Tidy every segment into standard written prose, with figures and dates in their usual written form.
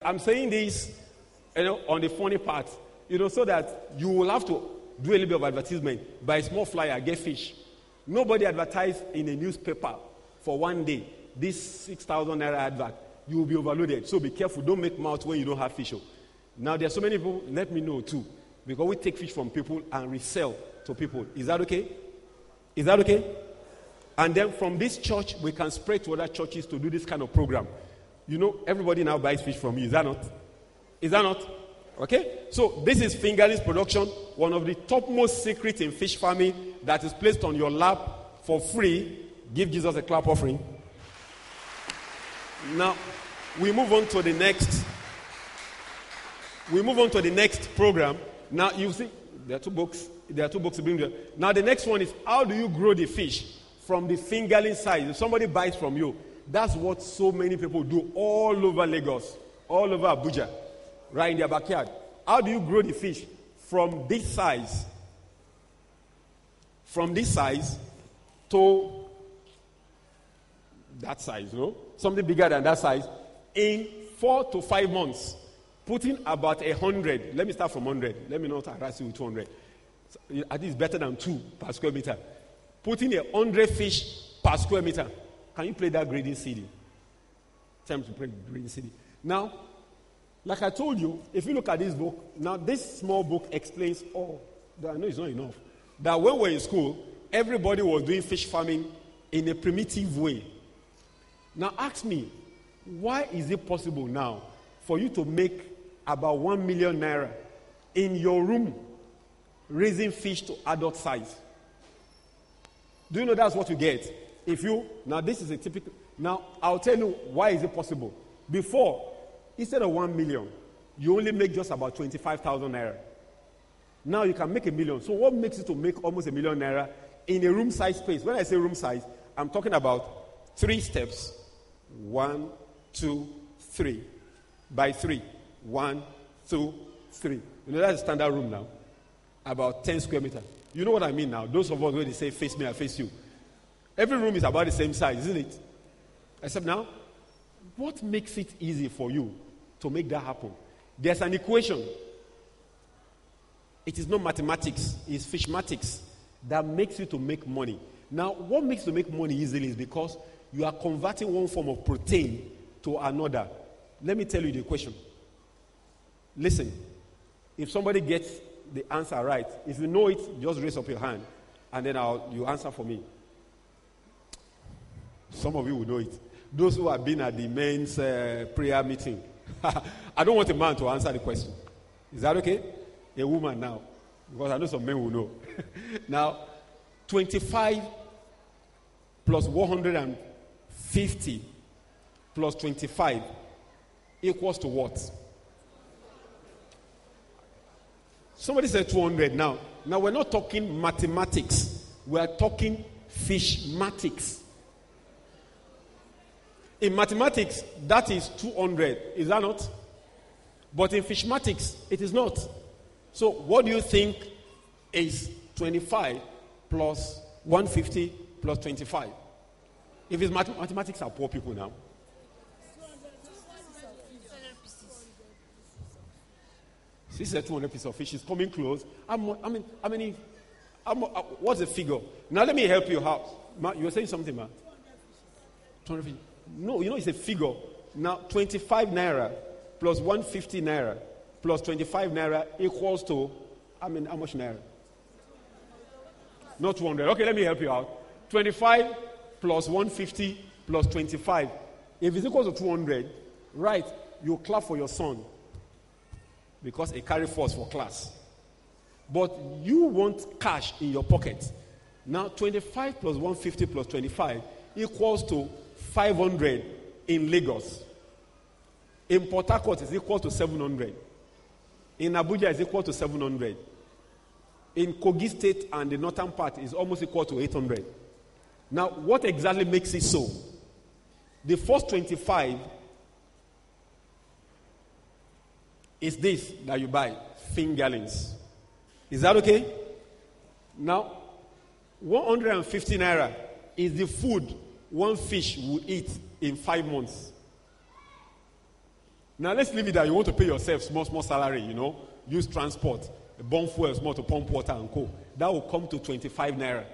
I'm saying this, on the funny part, so that you will have to do a little bit of advertisement. Buy a small flyer, get fish. Nobody advertised in a newspaper for one day. This 6,000 naira advert, you will be overloaded. So be careful. Don't make mouth when you don't have fish. Now there are so many people. Let me know too, because we take fish from people and resell to people. Is that okay? Is that okay? And then from this church, we can spread to other churches to do this kind of program. Everybody now buys fish from you. Is that not? Is that not? Okay? So this is Fingerlings production, one of the topmost secrets in fish farming that is placed on your lap for free. Give Jesus a clap offering. Now, we move on to the next. We move on to the next program. Now, you see, there are two books. There are two books to bring there. Now, the next one is how do you grow the fish from the fingerling size? If somebody buys from you, that's what so many people do all over Lagos, all over Abuja, right in their backyard. How do you grow the fish from this size? From this size to that size, something bigger than that size, in 4 to 5 months, putting about 100. Let me start from 100. Let me not harass you with 200. At least better than 2 per square meter. Putting 100 fish per square meter. Can you play that grading CD? Time to play grading CD. Now, like I told you, if you look at this book, now this small book explains all. I know it's not enough. That when we were in school, everybody was doing fish farming in a primitive way. Now ask me, why is it possible now for you to make about 1 million naira in your room raising fish to adult size? Do you know that's what you get? Now this is a typical, now I'll tell you why is it possible. Before, instead of 1 million, you only make just about 25,000 naira. Now you can make 1 million. So what makes it to make almost 1 million naira in a room size space? When I say room size, I'm talking about 3 steps. 1, 2, 3. By 3. 1, 2, 3. That's a standard room now. About 10 square meters. You know what I mean now? Those of us where they say, face me, I face you. Every room is about the same size, isn't it? Except now, what makes it easy for you to make that happen? There's an equation. It is not mathematics, it's fishmatics that makes you to make money. Now, what makes you to make money easily is because you are converting one form of protein to another. Let me tell you the equation. Listen, if somebody gets the answer right, if you know it, just raise up your hand, and then you answer for me. Some of you will know it. Those who have been at the men's prayer meeting. I don't want a man to answer the question. Is that okay? A woman now. Because I know some men will know. Now, 25 plus 150 plus 25 equals to what? Somebody said 200 now. Now, we're not talking mathematics. We're talking fishmatics. In mathematics, that is 200. Is that not? But in fishmatics, it is not. So what do you think is 25 plus 150 plus 25? If it's mathematics are poor people now. She said 200 pieces of fish. She's coming close. What's the figure? Now let me help you out. You were saying something, man. 200 fish. No, it's a figure. Now 25 naira plus 150 naira plus 25 naira equals to, how much naira? Not 200. Okay, let me help you out. 25 plus 150 plus 25. If it's equal to 200, right, you clap for your son because it carry force for class. But you want cash in your pocket. Now 25 plus 150 plus 25 equals to 500 in Lagos. In Port Harcourt is equal to 700. In Abuja is equal to 700. In Kogi State and the northern part is almost equal to 800. Now, what exactly makes it so? The first 25 is this that you buy, fingerlings. Is that okay? Now, 150 naira is the food one fish will eat in 5 months. Now let's leave it that you want to pay yourself small salary, use transport, burn fuel small to pump water and co. That will come to 25 naira.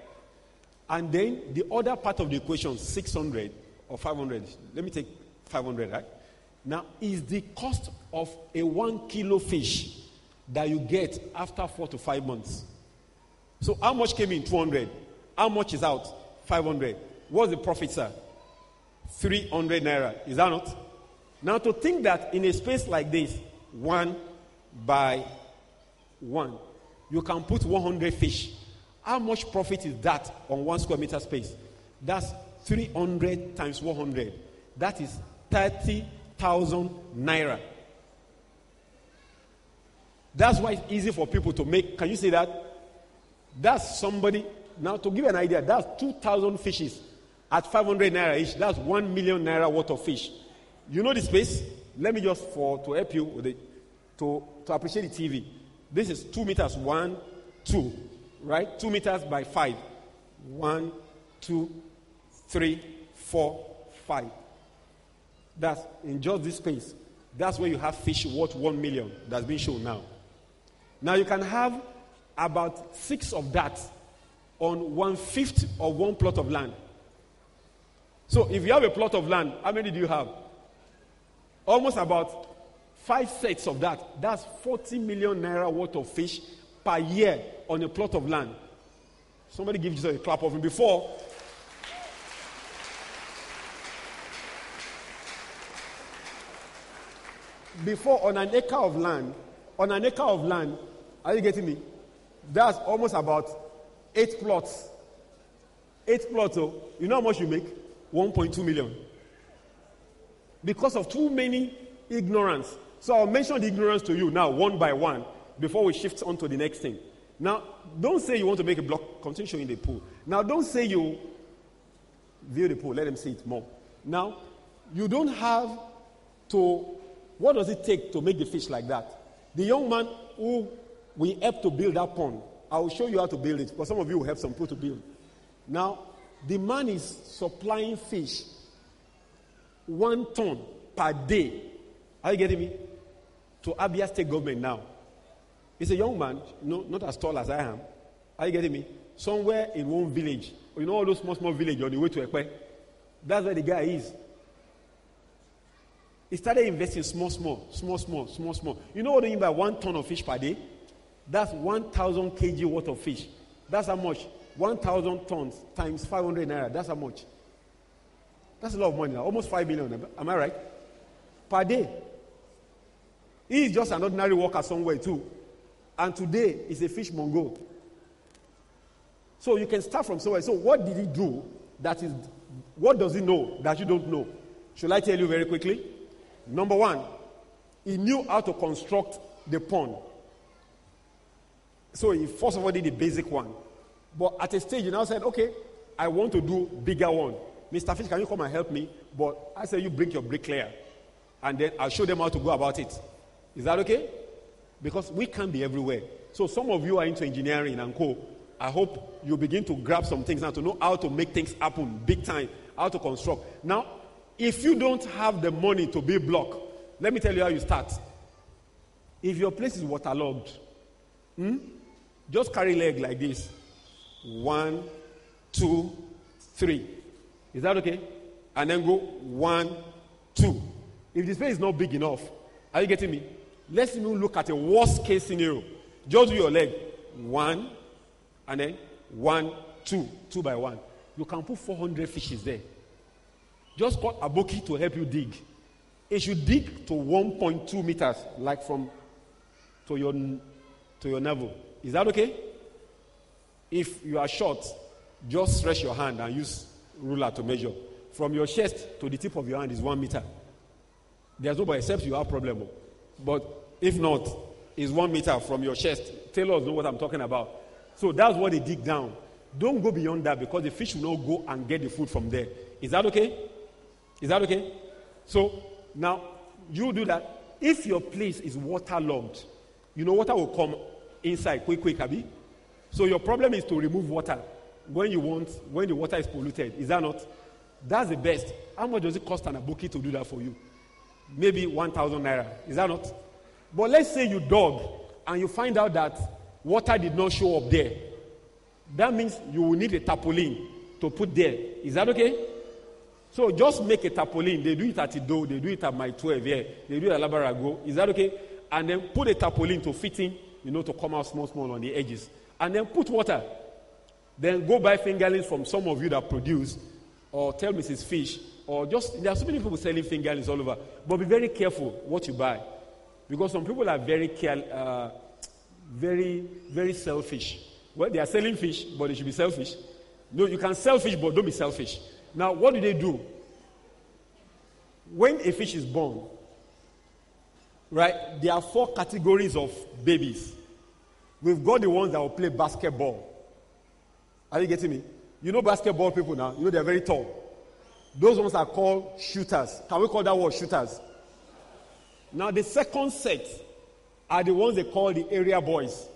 And then the other part of the equation, 600 or 500, let me take 500, right? Now, is the cost of a 1 kilo fish that you get after 4 to 5 months. So how much came in? 200. How much is out? 500. What's the profit, sir? 300 naira. Is that not? Now, to think that in a space like this, 1 by 1, you can put 100 fish. How much profit is that on 1 square meter space? That's 300 times 100. That is 30,000 naira. That's why it's easy for people to make. Can you see that? That's somebody. Now, to give you an idea, that's 2,000 fishes at 500 naira each. That's 1 million naira worth of fish. You know the space? Let me just to help you with to appreciate the TV. This is 2 meters, 1, 2, right? 2 meters by 5. 1, 2, 3, 4, 5. That's in just this space. That's where you have fish worth 1 million that's been shown now. Now you can have about 6 of that on 1/5 of one plot of land. So if you have a plot of land, how many do you have? Almost about 5 sets of that. That's 40 million naira worth of fish per year on a plot of land. Somebody give Jesus a clap of him before. Before on an acre of land, are you getting me? That's almost about 8 plots. 8 plots, oh, you know how much you make? 1.2 million. Because of too many ignorance. So I'll mention the ignorance to you now, one by one, before we shift on to the next thing. Now, don't say you want to make a block. Continue showing the pool. Now, don't say you view the pool. Let them see it more. Now, you don't have to. What does it take to make the fish like that? The young man who we helped to build that pond, I will show you how to build it, because some of you will help some people to build. Now, the man is supplying fish 1 ton per day. Are you getting me? To Abia State government now. He's a young man, not as tall as I am. Are you getting me? Somewhere in one village. You know all those small villages on the way to Ekpe? That's where the guy is. He started investing small. You know what I mean by 1 ton of fish per day? That's 1,000 kg worth of fish. That's how much? 1,000 tons times 500 naira. That's how much? That's a lot of money now. Almost 5 million. Am I right? Per day. He is just an ordinary worker somewhere too. And today is a fish mongo. So you can start from somewhere. So what did he do? What does he know that you don't know? Should I tell you very quickly? Number 1, he knew how to construct the pond. So he first of all did the basic one. But at a stage, he now said, okay, I want to do bigger one. Mr. Fish, can you come and help me? But I said, you bring your bricklayer. And then I'll show them how to go about it. Is that okay? Because we can't be everywhere. So some of you are into engineering and co. I hope you begin to grab some things now to know how to make things happen big time, how to construct. Now, if you don't have the money to build block, let me tell you how you start. If your place is waterlogged, just carry leg like this. 1, 2, 3. Is that okay? And then go 1, 2. If the space is not big enough, are you getting me? Let's even look at a worst case scenario. Just do your leg. 1, and then 1, 2. 2 by 1. You can put 400 fishes there. Just call Aboki to help you dig. It should dig to 1.2 meters, like from to your navel. Is that okay? If you are short, just stretch your hand and use ruler to measure. From your chest to the tip of your hand is 1 meter. There's nobody except you have problem. But if not, it's 1 meter from your chest. Tailors know what I'm talking about. So that's what they dig down. Don't go beyond that, because the fish will not go and get the food from there. Is that okay? Is that okay? So now you do that. If your place is waterlogged, water will come inside quick, Abi. So your problem is to remove water when the water is polluted. Is that not? That's the best. How much does it cost an Aboki to do that for you? maybe 1,000 naira. Is that not? But let's say you dug and you find out that water did not show up there. That means you will need a tarpaulin to put there. Is that okay? So just make a tarpaulin. They do it at Ido, they do it at my 12 here, they do it at Labarago. Is that okay? And then put a tarpaulin to fit in, to come out small on the edges. And then put water. Then go buy fingerlings from some of you that produce, or tell Mrs. Fish, or just, there are so many people selling fingerlings all over. But be very careful what you buy. Because some people are very, very selfish. Well, they are selling fish, but they should be selfish. No, you can sell fish, but don't be selfish. Now, what do? When a fish is born, right, there are 4 categories of babies. We've got the ones that will play basketball. Are you getting me? You know basketball people now? You know they're very tall. Those ones are called shooters. Can we call that word shooters? Now, the second set are the ones they call the area boys.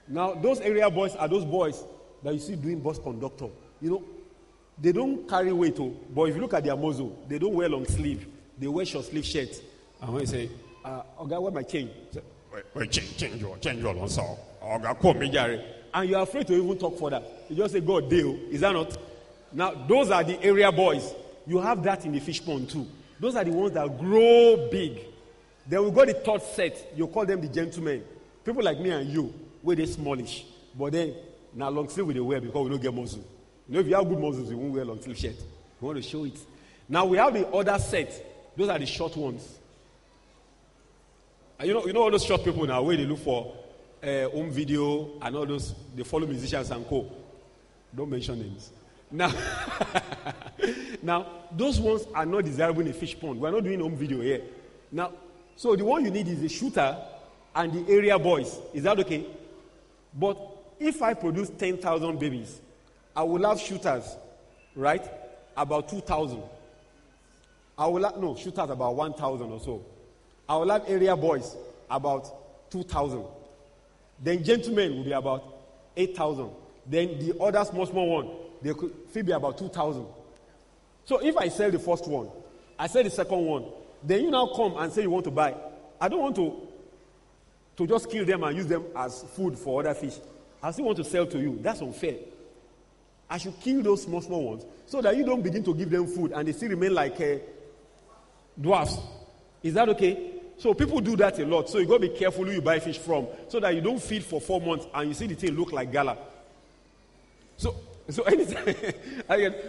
Now, those area boys are those boys that you see doing bus conductor. They don't carry weight, but if you look at their muzzle, they don't wear long sleeve. They wear short sleeve shirts. And when you say, "Okay, where my change?" Change your long and you are afraid to even talk further. You just say, "God, deal." Is that not? Now, those are the area boys. You have that in the fish pond too. Those are the ones that grow big. Then we got the third set. You call them the gentlemen. People like me and you, where they smallish. But then, now long sleeve we they wear because we don't get muscle. If you have good muscles, you won't wear long sleeve shirt. We want to show it. Now we have the other set. Those are the short ones. And you know all those short people now, where they look for home video and all those, they follow musicians and co. Don't mention names. Now, those ones are not desirable in a fish pond. We're not doing home video here. Now, so the one you need is the shooter and the area boys. Is that okay? But if I produce 10,000 babies, I will have shooters, right? About 2,000. Shooters about 1,000 or so. I will have area boys about 2,000. Then gentlemen will be about 8,000. Then the other small one, they could be about 2,000. So if I sell the first one, I sell the second one, then you now come and say you want to buy. I don't want to just kill them and use them as food for other fish. I still want to sell to you. That's unfair. I should kill those small ones so that you don't begin to give them food and they still remain like dwarfs. Is that okay? So people do that a lot. So you got to be careful who you buy fish from so that you don't feed for 4 months and you see the thing look like gala. So anytime,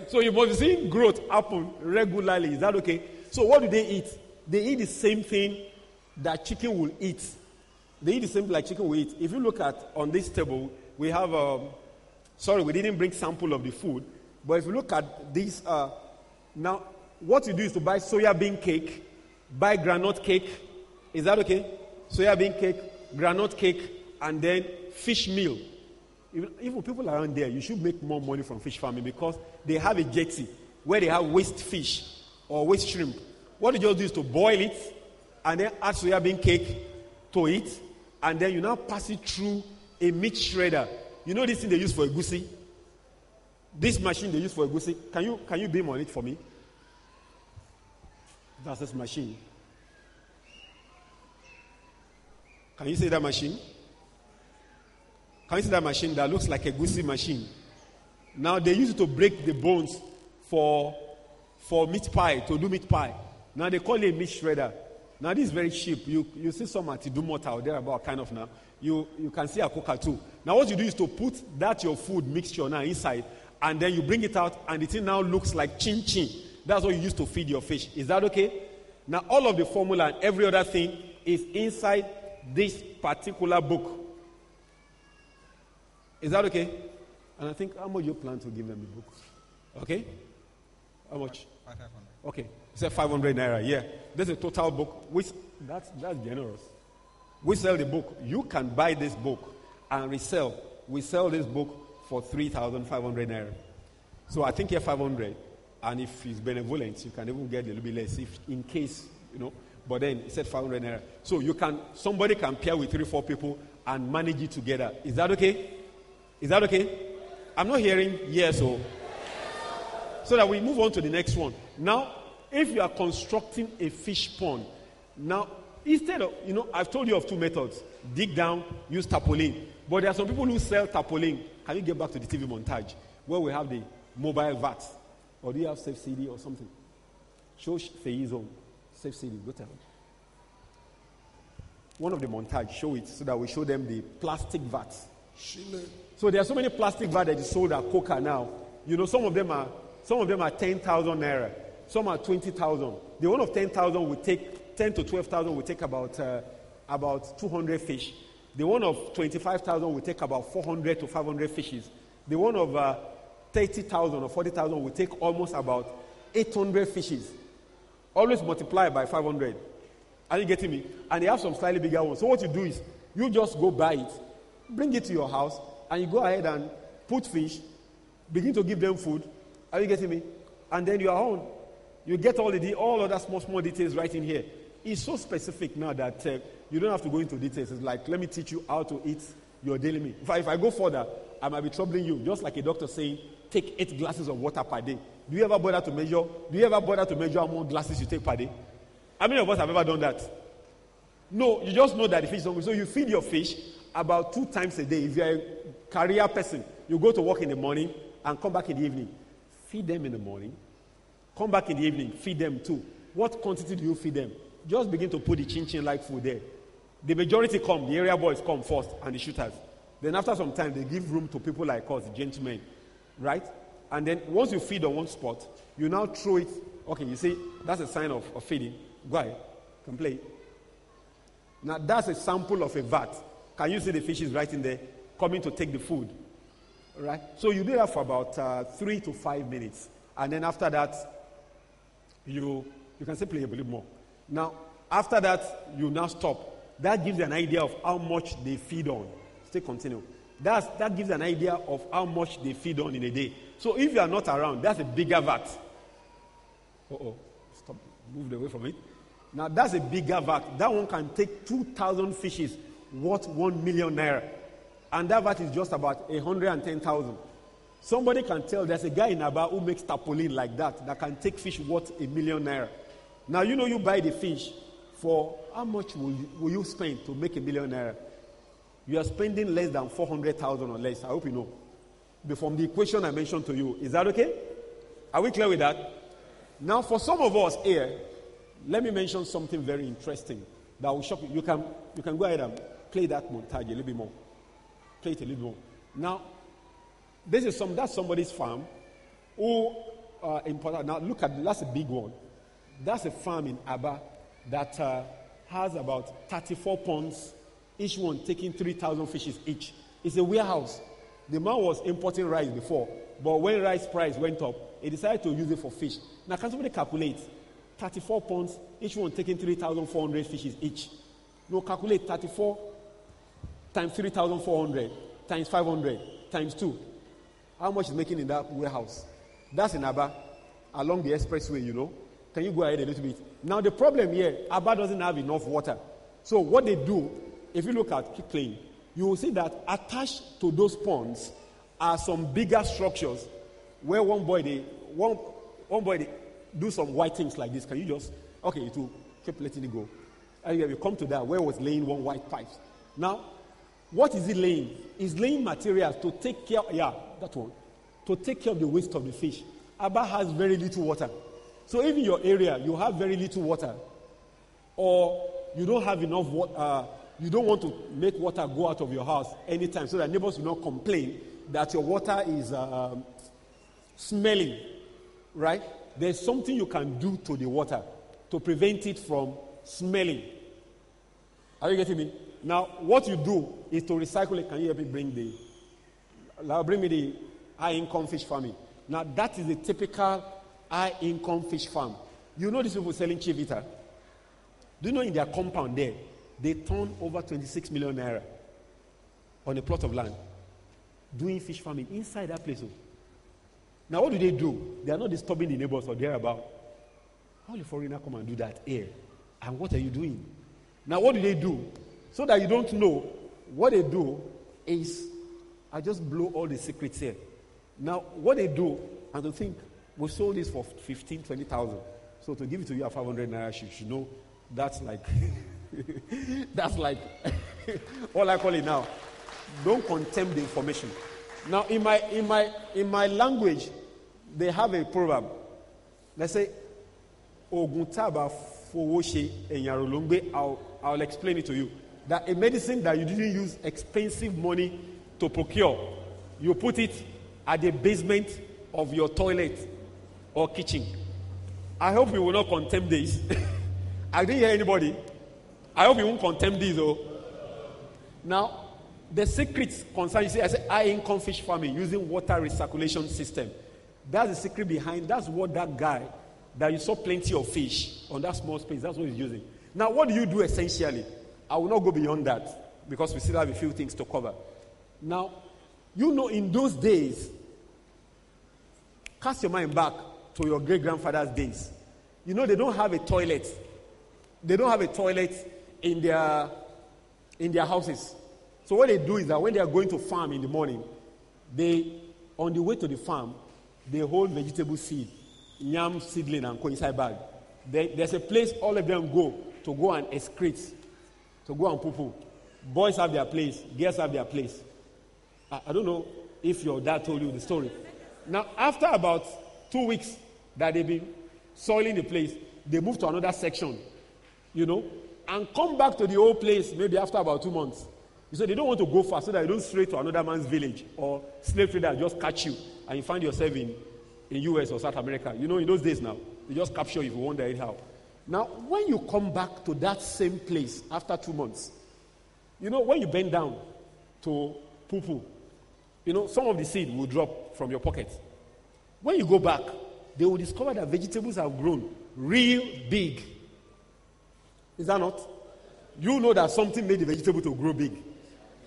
so you must be seeing growth happen regularly. Is that okay? So what do they eat? They eat the same thing that chicken will eat. They eat the same thing like chicken will eat. If you look at on this table, we have we didn't bring sample of the food, but if you look at this, now what you do is to buy soya bean cake, buy granite cake. Is that okay? Soya bean cake, granite cake, and then fish meal. Even people around there, you should make more money from fish farming because they have a jetty where they have waste fish or waste shrimp. What you just do is to boil it and then add soya bean cake to it, and then you now pass it through a meat shredder. You know this thing they use for egusi? This machine they use for egusi. Can you beam on it for me? That's this machine. Can you see that machine? Can you see that machine that looks like a egusi machine? Now they use it to break the bones for meat pie, to do meat pie. Now they call it a meat shredder. Now this is very cheap. You see some at Idumota or thereabout kind of now. You can see a coca too. Now what you do is to put that your food mixture now inside, and then you bring it out, and the thing now looks like chin chin. That's what you use to feed your fish. Is that okay? Now all of the formula and every other thing is inside this particular book. Is that okay? And I think how much you plan to give them the book? Okay? How much? 500. Okay. You said 500 naira. Yeah. There's a total book. That's generous. We sell the book. You can buy this book and resell. We sell this book for 3,500 naira. So I think you're 500. And if it's benevolent, you can even get a little bit less if in case, But then it said 500 naira. So somebody can pair with 3-4 people and manage it together. Is that okay? Is that okay? I'm not hearing yes or. So that we move on to the next one. Now, if you are constructing a fish pond, Now, instead of, I've told you of two methods. Dig down, use tarpaulin. But there are some people who sell tarpaulin. Can you get back to the TV montage where we have the mobile VAT? Or do you have Safe CD or something? Show Fei's own Safe CD. Go tell them. One of the montage, show it so that we show them the plastic VAT. So there are so many plastic VAT that is sold at Coca now. Some of them are 10,000 naira. Some are 20,000. The one of 10,000 will take 10 to 12,000 will take about 200 fish. The one of 25,000 will take about 400 to 500 fishes. The one of 30,000 or 40,000 will take almost about 800 fishes. Always multiply by 500. Are you getting me? And they have some slightly bigger ones. So what you do is, you just go buy it, bring it to your house, and you go ahead and put fish, begin to give them food. Are you getting me? And then you are on. You get all other small details right in here. It's so specific now that you don't have to go into details. It's like, let me teach you how to eat your daily meal. If I go further, I might be troubling you. Just like a doctor saying, take 8 glasses of water per day. Do you ever bother to measure how many glasses you take per day? How many of us have ever done that? No, you just know that the fish is hungry. So you feed your fish about 2 times a day. If you're a career person, you go to work in the morning and come back in the evening. Feed them in the morning. Come back in the evening. Feed them too. What quantity do you feed them? Just begin to put the chin-chin-like food there. The majority come. The area boys come first and the shooters. Then after some time, they give room to people like us, gentlemen. Right? And then once you feed on one spot, you now throw it. Okay, you see, that's a sign of feeding. Go ahead. Can play. Now, that's a sample of a vat. Can you see the fishes right in there coming to take the food? Right? So you do that for about 3 to 5 minutes. And then after that, you can say play a little more. Now, after that, you now stop. That gives you an idea of how much they feed on. Still continue. That gives an idea of how much they feed on in a day. So if you are not around, that's a bigger vat. Stop. Moved away from it. Now, that's a bigger vat. That one can take 2,000 fishes worth 1 million naira. And that vat is just about 110,000. Somebody can tell there's a guy in Aba who makes tarpaulin like that can take fish worth 1 million naira. Now, you buy the fish for how much will you spend to make 1 million naira? You are spending less than 400,000 or less. I hope you know. From the equation I mentioned to you. Is that okay? Are we clear with that? Now, for some of us here, let me mention something very interesting that will shock you. You can go ahead and play that montage a little bit more. Play it a little more. Now, that's somebody's farm who important. Now, look at that's a big one. That's a farm in Aba that has about 34 ponds, each one taking 3,000 fishes each. It's a warehouse. The man was importing rice before, but when rice price went up, he decided to use it for fish. Now, can somebody calculate? 34 ponds, each one taking 3,400 fishes each. No, calculate 34 times 3,400 times 500 times 2. How much is making in that warehouse? That's in Aba, along the expressway, Can you go ahead a little bit? Now, the problem here, Aba doesn't have enough water. So what they do, if you look at, keep playing, you will see that attached to those ponds are some bigger structures where one boy they do some white things like this. Can you just, okay, it will keep letting it go. And we come to that where it was laying one white pipe. Now, what is it laying? It's laying materials to take care, to take care of the waste of the fish. Aba has very little water. So if in your area you have very little water, or you don't have enough water, you don't want to make water go out of your house anytime so that neighbors will not complain that your water is smelling, right? There's something you can do to the water to prevent it from smelling. Are you getting me? Now, what you do is to recycle it. Can you help me bring me the high-income fish farming? Now, that is a typical high-income fish farm. You know these people selling chivita? Do you know in their compound there, they turn over 26 million naira on a plot of land doing fish farming inside that place. Now, what do? They are not disturbing the neighbors or thereabout. How will a foreigner come and do that here? And what are you doing? Now, what do? So that you don't know, what they do is, I just blow all the secrets here. Now, what they do, and to think, we sold this for 15,000, 20,000. So to give it to you at 500 naira, you should know That's like, that's like, all I call it now. Don't contempt the information. Now, in my language, they have a proverb. Let's say, Oguntaba fowoshe enyarolongbe. I'll explain it to you. That a medicine that you didn't use expensive money to procure, you put it at the basement of your toilet or kitchen. I hope you will not contempt this. I didn't hear anybody. I hope you won't contempt this, though. Now, the secrets concern, you see, I said high-income fish farming using water recirculation system. That's the secret behind, that's what that guy, that you saw plenty of fish on that small space, that's what he's using. Now, what do you do essentially? I will not go beyond that because we still have a few things to cover. Now, you know, in those days, cast your mind back to your great-grandfather's days. You know, they don't have a toilet. They don't have a toilet in their houses. So what they do is that when they are going to farm in the morning, on the way to the farm, they hold vegetable seed, yam seedling and go inside bag. There's a place all of them go and excrete, to go and poo-poo. Boys have their place, girls have their place. I don't know if your dad told you the story. Now, after about 2 weeks that they've been soiling the place, they move to another section, and come back to the old place maybe after about 2 months. You say they don't want to go far so that you don't stray to another man's village or slave trader just catch you and you find yourself in US or South America. In those days now, they just capture you if you wonder it how. Now, when you come back to that same place after 2 months, when you bend down to poo-poo, some of the seed will drop from your pocket. When you go back, they will discover that vegetables have grown real big. Is that not? You know that something made the vegetable to grow big.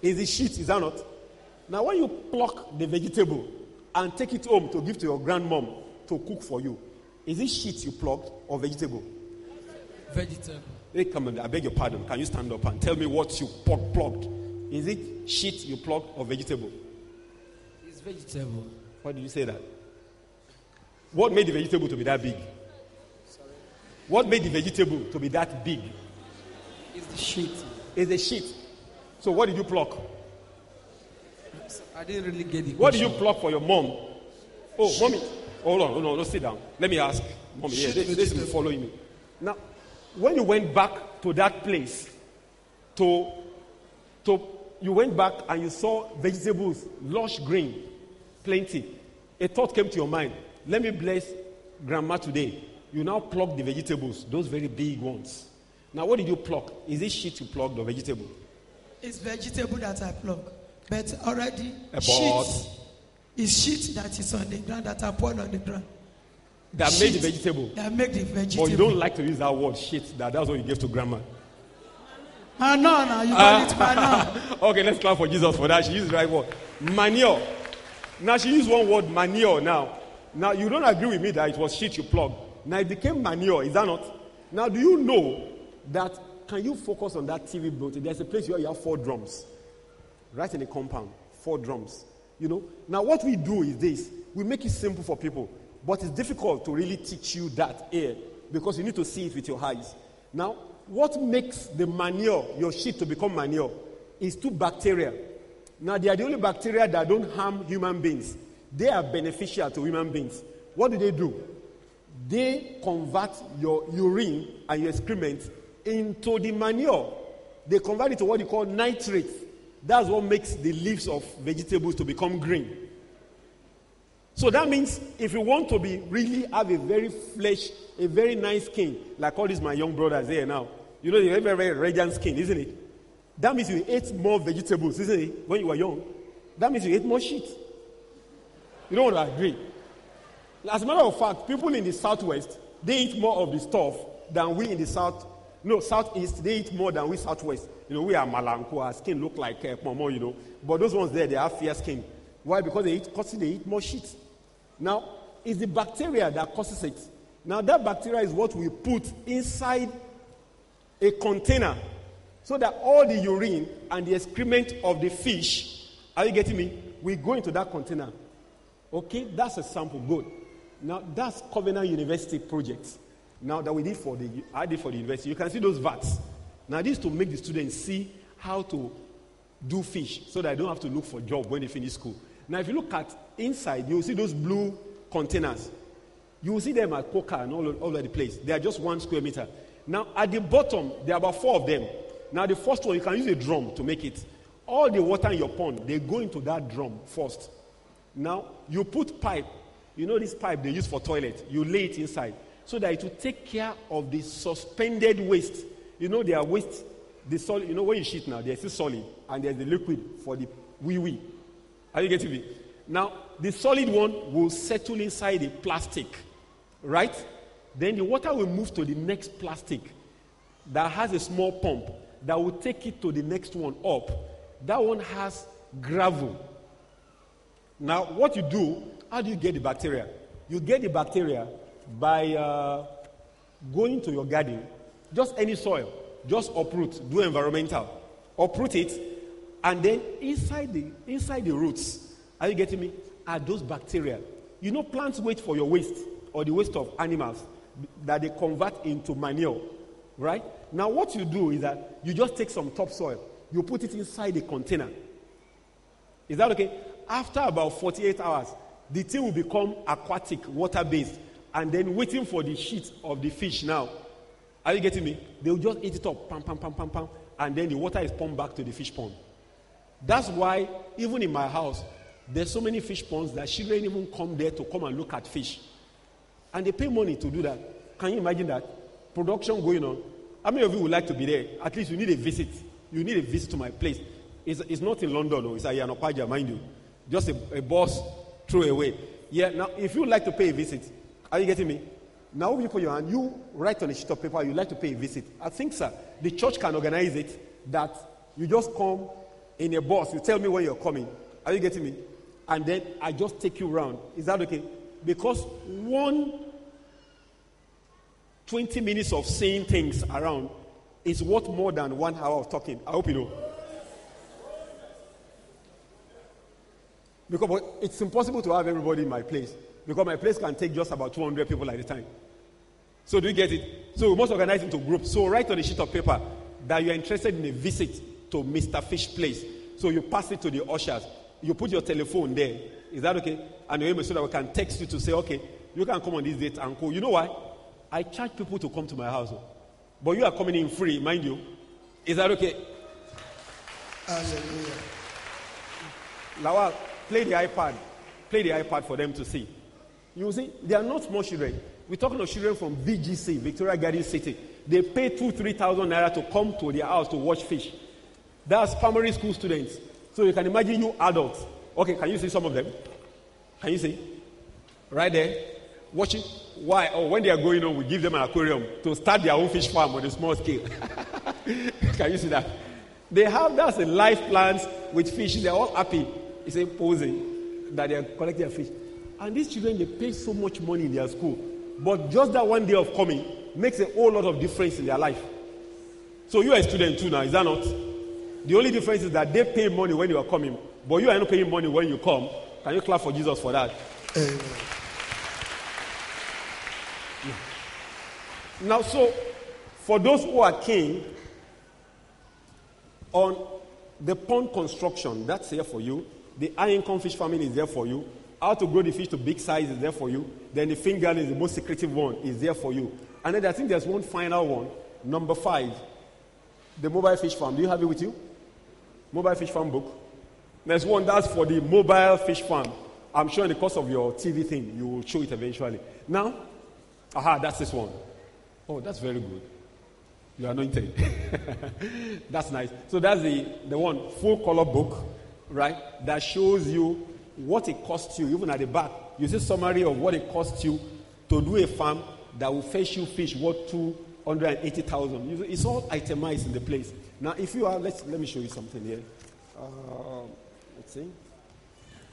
Is the shit, is that not? Now, when you pluck the vegetable and take it home to give to your grandmom to cook for you, is it shit you plucked or vegetable? Vegetable. Hey, come on, I beg your pardon. Can you stand up and tell me what you plucked? Is it shit you plucked or vegetable? It's vegetable. Why did you say that? What made the vegetable to be that big? Sorry? What made the vegetable to be that big? It's the shit. It's the shit. So what did you pluck? I didn't really get it. What did you pluck for your mom? Oh, shit. Mommy. Hold on. No, sit down. Let me ask. Mommy, this is following me. Now, when you went back to that place, you went back and you saw vegetables, lush green, plenty. A thought came to your mind. Let me bless grandma today. You now pluck the vegetables, those very big ones. Now, what did you pluck? Is it shit you plucked or vegetable? It's vegetable that I pluck. But already, shit is shit that is on the ground, that I poured on the ground. That shit made the vegetable? That made the vegetable. But you don't like to use that word, shit. That's what you gave to grandma. No, you got it manure. Okay, let's clap for Jesus for that. She used the right word. Manure. Now, she used one word, manure now. Now, you don't agree with me that it was shit you plugged. Now, it became manure. Is that not? Now, do you know that, can you focus on that TV building? There's a place where you have 4 drums. Right in the compound. 4 drums. Now, what we do is this. We make it simple for people. But it's difficult to really teach you that here because you need to see it with your eyes. Now, what makes the manure, your shit, to become manure is 2 bacteria. Now, they are the only bacteria that don't harm human beings. They are beneficial to human beings. What do? They convert your urine and your excrement into the manure. They convert it to what you call nitrate. That's what makes the leaves of vegetables to become green. So that means if you want to really have a very a very nice skin, like all these my young brothers here now, they have a very radiant skin, isn't it? That means you ate more vegetables, isn't it, when you were young? That means you ate more shit. You don't want to agree. As a matter of fact, people in the southwest, they eat more of the stuff than we in the southeast, they eat more than we southwest. We are malanko, our skin look like pomo, but those ones there, they have fair skin. Why? Because they eat more shit. Now, it's the bacteria that causes it. Now, that bacteria is what we put inside a container so that all the urine and the excrement of the fish, are you getting me? We go into that container. Okay, that's a sample. Good. Now, that's Covenant University project. now that I did for the university, you can see those vats. Now this is to make the students see how to do fish so that they don't have to look for a job when they finish school. Now if you look at inside, you will see those blue containers. You will see them at Coca and all over the place. They are just 1 square meter. Now at the bottom, there are about 4 of them. Now the first one, you can use a drum to make it. All the water in your pond, they go into that drum first. Now you put pipe. You know this pipe they use for toilet. You lay it inside so that it will take care of the suspended waste. You know there are waste, the solid. You know when you shit now, there's still solid and there's the liquid for the wee. Are you getting me? Now the solid one will settle inside the plastic, right? Then the water will move to the next plastic that has a small pump that will take it to the next one up. That one has gravel. Now, what you do, how do you get the bacteria? You get the bacteria by going to your garden, just any soil, just uproot, do environmental. Uproot it, and then inside the roots, are you getting me, are those bacteria. You know plants wait for your waste or the waste of animals that they convert into manure, right? Now what you do is that you just take some topsoil, you put it inside a container. Is that okay? After about 48 hours, the thing will become aquatic, water-based, and then waiting for the shit of the fish now. Are you getting me? They will just eat it up, pam, pam, pam, pam, pam, and then the water is pumped back to the fish pond. That's why, even in my house, there's so many fish ponds that children even come there to come and look at fish. And they pay money to do that. Can you imagine that? Production going on. How many of you would like to be there? At least you need a visit. You need a visit to my place. It's not in London, no. It's at Yanopaja, mind you. Just a bus throw away. Yeah, now, if you would like to pay a visit, are you getting me? Now, when you put your hand, you write on a sheet of paper, you'd like to pay a visit. I think, sir, the church can organize it that you just come in a bus. You tell me when you're coming. Are you getting me? And then I just take you around. Is that okay? Because 20 minutes of saying things around is worth more than 1 hour of talking. I hope you know. Because it's impossible to have everybody in my place. Because my place can take just about 200 people at a time. So do you get it? So we must organize into groups. So write on a sheet of paper that you're interested in a visit to Mr. Fish place. So you pass it to the ushers. You put your telephone there. Is that okay? And your email so that we can text you to say, okay, you can come on this date and go. You know why? I charge people to come to my house. But you are coming in free, mind you. Is that okay? Hallelujah. Lawal, play the iPad. Play the iPad for them to see. You see, they are not small children. We're talking of children from VGC, Victoria Garden City. They pay 2,000-3,000 naira to come to their house to watch fish. That's primary school students. So you can imagine you adults. Okay, can you see some of them? Can you see? Right there. Watching. Why? Oh, when they are going on, we give them an aquarium to start their own fish farm on a small scale. Can you see that? They have, that's a life plans with fish. They're all happy. It's a posing that they are collecting their fish. And these children, they pay so much money in their school. But just that one day of coming makes a whole lot of difference in their life. So you are a student too now, is that not? The only difference is that they pay money when you are coming, but you are not paying money when you come. Can you clap for Jesus for that? Amen. Now, so, for those who are keen on the pond construction, that's here for you. The high-income fish farming is there for you. How to grow the fish to big size is there for you. Then the fingerling is the most secretive one, is there for you. And then I think there's one final one, number 5, the mobile fish farm. Do you have it with you? Mobile fish farm book. There's one that's for the mobile fish farm. I'm sure in the course of your TV thing, you will show it eventually. Now, that's this one. Oh, that's very good. You're anointed. That's nice. So that's the one, full color book, right? That shows you what it costs you, even at the back. You see summary of what it costs you to do a farm that will fetch you fish worth 280,000. It's all itemized in the place. Now, if you are, let me show you something here. Let's see.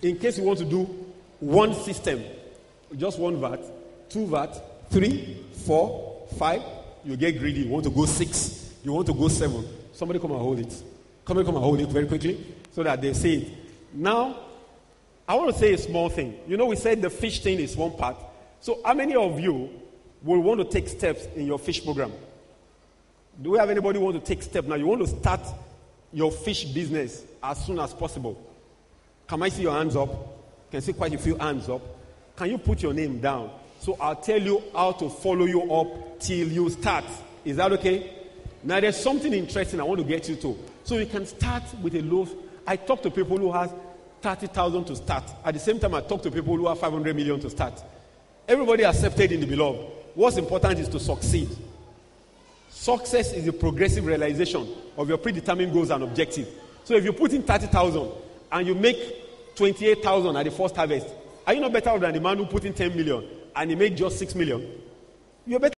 In case you want to do one system, just one VAT, 2 VAT, 3, 4, 5, you get greedy. You want to go 6, you want to go 7. Somebody come and hold it. Come and hold it very quickly so that they see it. Now, I want to say a small thing. You know, we said the fish thing is one part. So how many of you will want to take steps in your fish program? Do we have anybody who want to take steps now? You want to start your fish business as soon as possible? Can I see your hands up? Can I see quite a few hands up? Can you put your name down? So I'll tell you how to follow you up till you start. Is that okay? Now there's something interesting I want to get you to. So you can start with a low. I talk to people who have 30,000 to start. At the same time, I talk to people who have 500 million to start. Everybody accepted in the beloved. What's important is to succeed. Success is a progressive realization of your predetermined goals and objectives. So if you put in 30,000 and you make 28,000 at the first harvest, are you not better than the man who put in 10 million and he made just 6 million? You're better.